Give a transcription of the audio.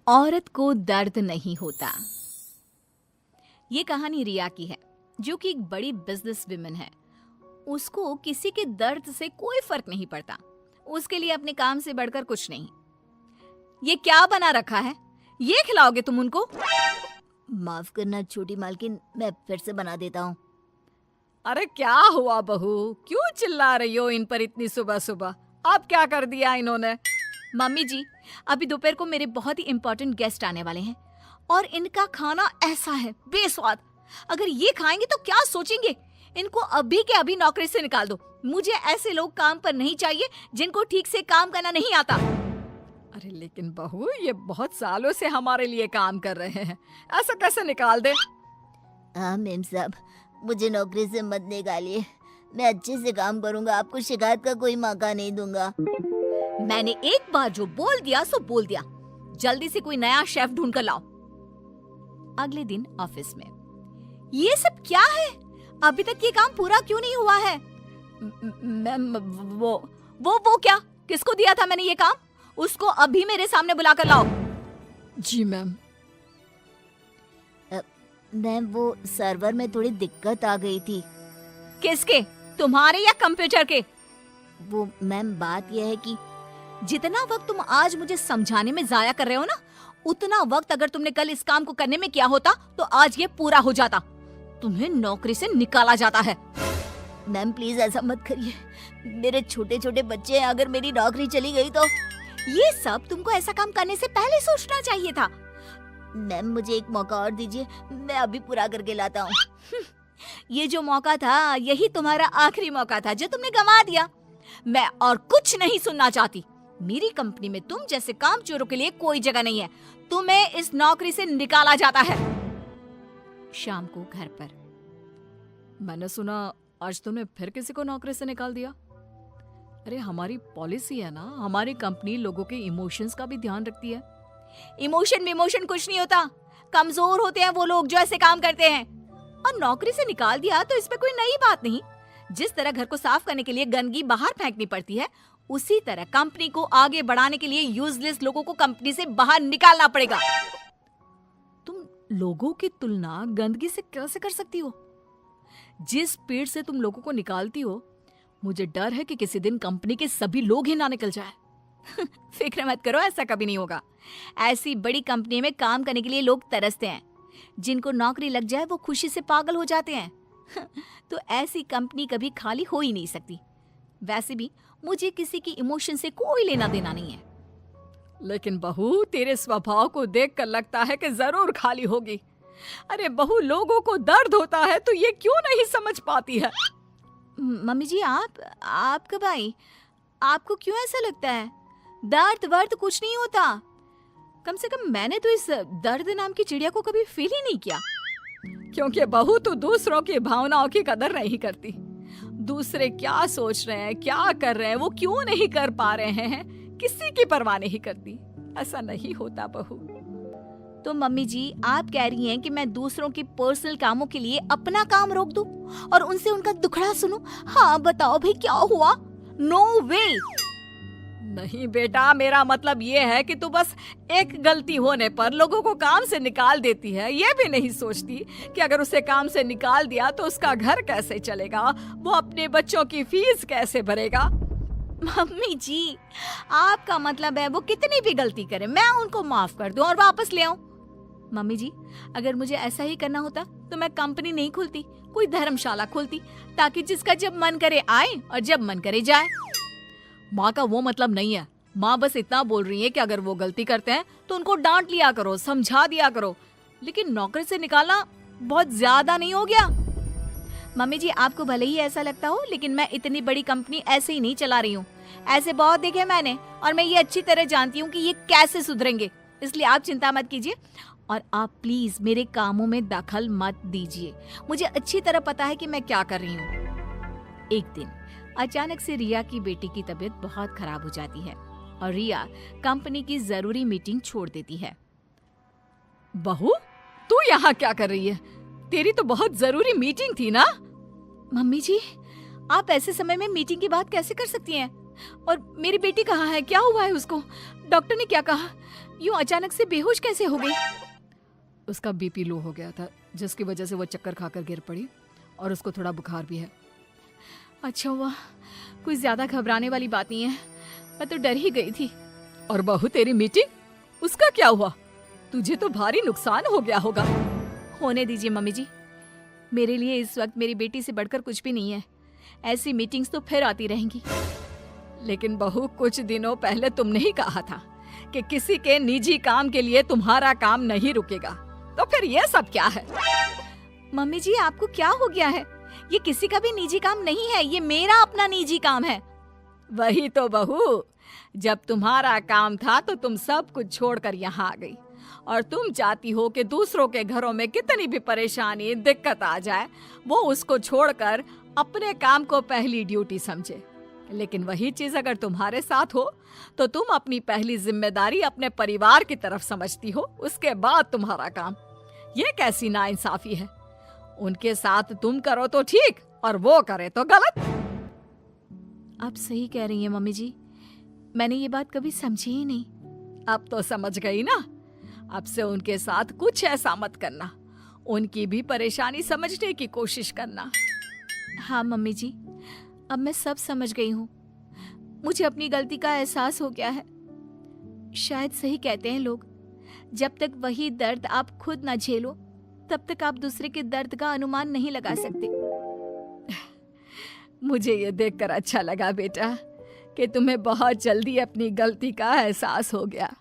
औरत को दर्द नहीं होता। ये कहानी रिया की है, जो कि एक बड़ी बिजनेस विमेन है। उसको किसी के दर्द से कोई फर्क नहीं पड़ता। उसके लिए अपने काम से बढ़कर कुछ नहीं। ये क्या बना रखा है? ये खिलाओगे तुम उनको? माफ करना छोटी मालकिन, मैं फिर से बना देता हूँ। अरे क्या हुआ बहू, क्यों चिल्ला रही हो इन पर इतनी सुबह सुबह? अब क्या कर दिया इन्होंने? मम्मी जी, अभी दोपहर को मेरे बहुत ही इंपॉर्टेंट गेस्ट आने वाले हैं और इनका खाना ऐसा है बेस्वाद। अगर ये खाएंगे तो क्या सोचेंगे? इनको अभी के अभी नौकरी से निकाल दो। मुझे ऐसे लोग काम पर नहीं चाहिए जिनको ठीक से काम करना नहीं आता। अरे लेकिन बहू, ये बहुत सालों से हमारे लिए काम कर रहे हैं, ऐसा कैसे निकाल दे? हाँ मेम साहब, मुझे नौकरी से मत निकालिए। मैं अच्छे से काम करूंगा, आपको शिकायत का कोई मौका नहीं दूंगा। मैंने एक बार जो बोल दिया सो बोल दिया। जल्दी से कोई नया शेफ ढूंढ कर लाओ। अगले दिन ऑफिस में, ये सब क्या है? अभी तक ये काम पूरा क्यों नहीं हुआ है? मैम, वो क्या? किसको दिया था मैंने ये काम? उसको अभी मेरे सामने बुलाकर लाओ। जी मैम। मैम, वो सर्वर में थोड़ी दिक्कत आ गई थी। किसके? तुम्हारे या कंप्यूटर के? वो मैम, बात यह है कि जितना वक्त तुम आज मुझे समझाने में जाया कर रहे हो ना, उतना वक्त अगर तुमने कल इस काम को करने में किया होता तो आज ये पूरा हो जाता। तुम्हें नौकरी से निकाला जाता है। मैम प्लीज ऐसा मत करिए, मेरे छोटे छोटे बच्चे हैं, अगर मेरी नौकरी चली गई तो। ये सब तुमको ऐसा काम करने से पहले सोचना चाहिए था। मैम मुझे एक मौका और दीजिए, मैं अभी पूरा करके लाता हूँ। ये जो मौका था, यही तुम्हारा आखिरी मौका था जो तुमने गंवा दिया। मैं और कुछ नहीं सुनना चाहती। मेरी कंपनी में तुम जैसे कामचोरों के लिए कोई जगह नहीं है। तुम्हें इस नौकरी से निकाला जाता है। शाम को घर पर, मैंने सुना आज तुमने फिर किसी को नौकरी से निकाल दिया। अरे हमारी पॉलिसी है ना, हमारी कंपनी लोगों के इमोशंस का भी ध्यान रखती है। इमोशन कुछ नहीं होता। कमजोर होते हैं वो लोग जो ऐसे काम करते हैं। और नौकरी से निकाल दिया तो इसमें कोई नई बात नहीं। जिस तरह घर को साफ करने के लिए गंदगी बाहर फेंकनी पड़ती है, उसी तरह कंपनी को आगे बढ़ाने के लिए यूजलेस लोगों को कंपनी से बाहर निकालना पड़ेगा। तुम लोगों की तुलना गंदगी से कैसे कर सकती हो? जिस स्पीड से तुम लोगों को निकालती हो, मुझे डर है कि किसी दिन कंपनी के सभी लोग ही ना निकल जाए। फिक्र मत करो, ऐसा कभी नहीं होगा। ऐसी बड़ी कंपनी में काम करने के लिए लोग तरसते हैं। जिनको नौकरी लग जाए वो खुशी से पागल हो जाते हैं। तो ऐसी कंपनी कभी खाली हो ही नहीं सकती। वैसे भी मुझे किसी की इमोशन से कोई लेना देना नहीं है। लेकिन बहू, तेरे स्वभाव को देखकर लगता है कि जरूर खाली होगी। अरे बहू, लोगों को दर्द होता है तो ये क्यों नहीं समझ पाती है? मम्मी जी, आप कब आई? आपको क्यों ऐसा लगता है? दर्द वर्द कुछ नहीं होता। कम से कम मैंने तो इस दर्द नाम की चिड़िया को कभी फील ही नहीं किया। क्योंकि बहू तो दूसरों की भावनाओं की कदर नहीं करती। दूसरे क्या सोच रहे हैं, क्या कर रहे हैं, वो क्यों नहीं कर पा रहे हैं, किसी की परवाह नहीं करती। ऐसा नहीं होता बहू। तो मम्मी जी, आप कह रही हैं कि मैं दूसरों के पर्सनल कामों के लिए अपना काम रोक दूं और उनसे उनका दुखड़ा सुनूं? हाँ बताओ भाई, क्या हुआ? नो वे। नहीं बेटा, मेरा मतलब ये है कि तू बस एक गलती होने पर लोगों को काम से निकाल देती है। ये भी नहीं सोचती कि अगर उसे काम से निकाल दिया तो उसका घर कैसे चलेगा, वो अपने बच्चों की फीस कैसे भरेगा। मम्मी जी, आपका मतलब है वो कितनी भी गलती करे मैं उनको माफ कर दूं और वापस ले आऊं? मम्मी जी, अगर मुझे ऐसा ही करना होता तो मैं कंपनी नहीं खोलती, कोई धर्मशाला खोलती, ताकि जिसका जब मन करे आए और जब मन करे जाए। माँ का वो मतलब नहीं है। माँ बस इतना बोल रही है कि अगर वो गलती करते हैं तो उनको डांट लिया करो, समझा दिया करो। लेकिन नौकरी से निकालना बहुत ज्यादा नहीं हो गया? मम्मी जी, आपको भले ही ऐसा लगता हो, लेकिन मैं इतनी बड़ी कंपनी ऐसे ही नहीं चला रही हूँ। ऐसे बहुत देखे मैंने और मैं ये अच्छी तरह जानती हूँ कि ये कैसे सुधरेंगे। इसलिए आप चिंता मत कीजिए और आप प्लीज मेरे कामों में दखल मत दीजिए। मुझे अच्छी तरह पता है कि मैं क्या कर रही हूँ। एक दिन अचानक से रिया की बेटी की तबीयत बहुत खराब हो जाती है और रिया कंपनी की जरूरी मीटिंग छोड़ देती है। बहू, तू यहाँ क्या कर रही है? तेरी तो बहुत जरूरी मीटिंग थी ना? मम्मी जी, आप ऐसे समय में मीटिंग की बात कैसे कर सकती हैं? और मेरी बेटी कहाँ है? क्या हुआ है उसको? डॉक्टर ने क्या कहा? यूं अचानक से बेहोश कैसे हो गई? उसका बीपी लो हो गया था, जिसकी वजह से वो चक्कर खाकर गिर पड़ी और उसको थोड़ा बुखार भी है। अच्छा हुआ, कोई ज्यादा घबराने वाली बात नहीं है, मैं तो डर ही गई थी। और बहू तेरी मीटिंग, उसका क्या हुआ? तुझे तो भारी नुकसान हो गया होगा। होने दीजिए मम्मी जी, मेरे लिए इस वक्त मेरी बेटी से बढ़कर कुछ भी नहीं है। ऐसी मीटिंग्स तो फिर आती रहेंगी। लेकिन बहू, कुछ दिनों पहले तुमने ही कहा था कि किसी के निजी काम के लिए तुम्हारा काम नहीं रुकेगा, तो फिर ये सब क्या है? मम्मी जी, आपको क्या हो गया है? ये किसी का भी निजी काम नहीं है, ये मेरा अपना निजी काम है। वही तो बहू, जब तुम्हारा काम था तो तुम सब कुछ छोड़कर यहाँ आ गई, और तुम चाहती हो कि दूसरों के घरों में कितनी भी परेशानी दिक्कत आ जाए, वो उसको छोड़कर अपने काम को पहली ड्यूटी समझे। लेकिन वही चीज अगर तुम्हारे साथ हो तो तुम अपनी पहली जिम्मेदारी अपने परिवार की तरफ समझती हो, उसके बाद तुम्हारा काम। ये कैसी नाइंसाफी है? उनके साथ तुम करो तो ठीक और वो करे तो गलत। आप सही कह रही हैं मम्मी जी, मैंने ये बात कभी समझी ही नहीं। अब तो समझ गई ना? अब से उनके साथ कुछ ऐसा मत करना, उनकी भी परेशानी समझने की कोशिश करना। हाँ मम्मी जी, अब मैं सब समझ गई हूँ। मुझे अपनी गलती का एहसास हो गया है। शायद सही कहते हैं लोग, जब तक वही दर्द आप खुद ना झेलो तब तक आप दूसरे के दर्द का अनुमान नहीं लगा सकते। मुझे ये देखकर अच्छा लगा बेटा कि तुम्हें बहुत जल्दी अपनी गलती का एहसास हो गया।